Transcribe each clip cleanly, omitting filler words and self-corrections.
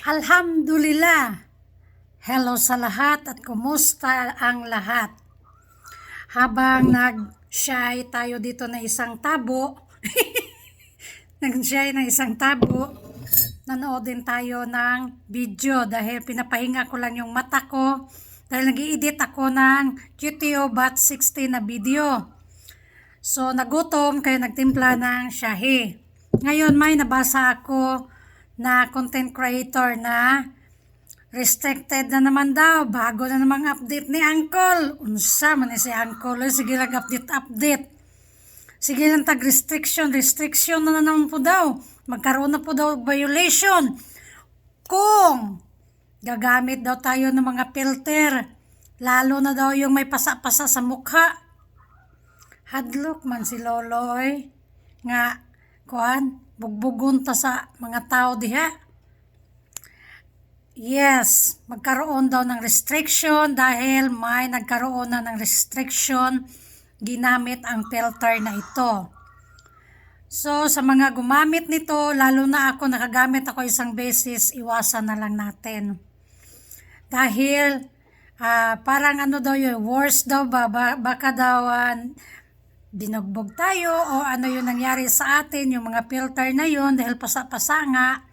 Alhamdulillah. Hello sa lahat at kumusta ang lahat? Habang nag-shy tayo dito na isang tabo, nag-shy na isang tabo, nanood din tayo ng video dahil pinapahinga ko lang yung mata ko dahil nag-i-edit ako ng QTO Bat 60 na video. So nagutom kaya nagtimpla ng shahi. Ngayon may nabasa ako na content creator na restricted na naman daw, bago na namang update ni Uncle. Unsa man si Uncle, sige lang update. Sige lang tag restriction na naman po daw. Magkaroon na po daw violation. Kung gagamit daw tayo ng mga filter, lalo na daw yung may pasa-pasa sa mukha. Hadlok man si Loloy nga bugbugon ta sa mga tao diha. Yes, magkaroon daw ng restriction dahil may nagkaroon na ng restriction ginamit ang filter na ito. So, sa mga gumamit nito, lalo na ako, nakagamit ako isang beses, iwasan na lang natin. Dahil, parang daw yun, worse daw ba, baka daw binugbog tayo o ano yung nangyari sa atin, yung mga filter na yun, dahil pasa-pasa nga.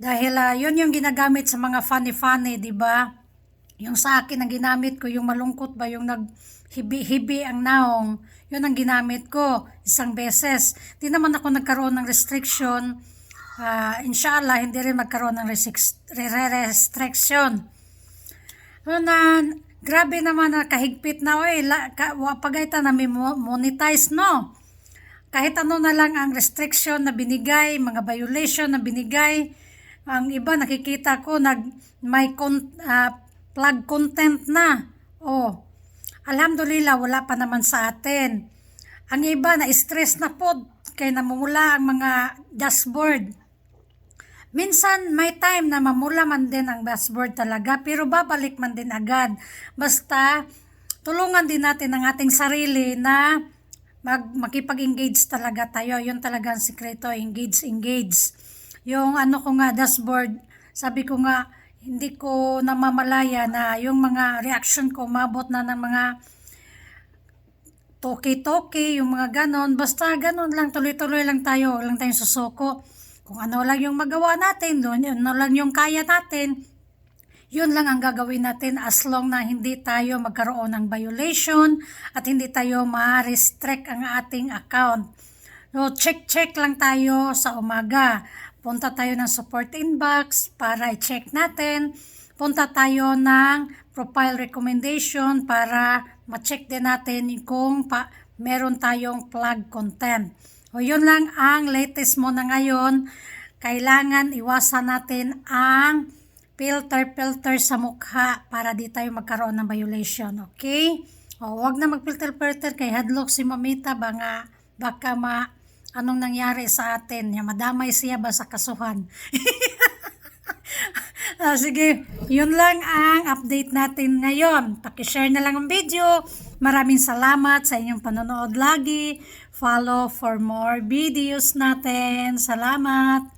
Dahil yun yung ginagamit sa mga funny-funny, di ba? Yung sa akin ang ginamit ko, yung malungkot ba, yung naghibi-hibi ang naong, yun ang ginamit ko isang beses. Di naman ako nagkaroon ng restriction. Inshallah, hindi rin magkaroon ng restriction. Grabe naman na kahigpit na, pagayta na may monetize, no? Kahit ano na lang ang restriction na binigay, mga violation na binigay, ang iba nakikita ko may plug content na. Alhamdulillah, wala pa naman sa atin. Ang iba na-stress na po kaya namumula ang mga dashboard. Minsan may time na mamula man din ang dashboard talaga, pero babalik man din agad. Basta tulungan din natin ang ating sarili na makipag-engage talaga tayo. Yun talaga ang sikreto, engage. Yung ko nga dashboard, sabi ko nga hindi ko namamalaya na yung mga reaction ko umabot na ng mga toke-toke, yung mga ganon. Basta ganon lang, tuloy-tuloy lang tayo, huwag lang tayong susuko. Kung ano lang yung magawa natin, ano lang yung kaya natin, yun lang ang gagawin natin as long na hindi tayo magkaroon ng violation at hindi tayo ma-restrict ang ating account. So, check lang tayo sa umaga. Punta tayo ng support inbox para i-check natin. Punta tayo ng profile recommendation para ma-check din natin kung meron tayong plug content. O yun lang ang latest mo na ngayon. Kailangan iwasan natin ang filter sa mukha para di tayo magkaroon ng violation. Okay? Huwag na mag-filter kay hadlok si Mamita baka anong nangyari sa atin. Madamay siya ba sa kasuhan? Sige, yun lang ang update natin ngayon. Paki-share na lang ang video. Maraming salamat sa inyong panonood lagi. Follow for more videos natin. Salamat!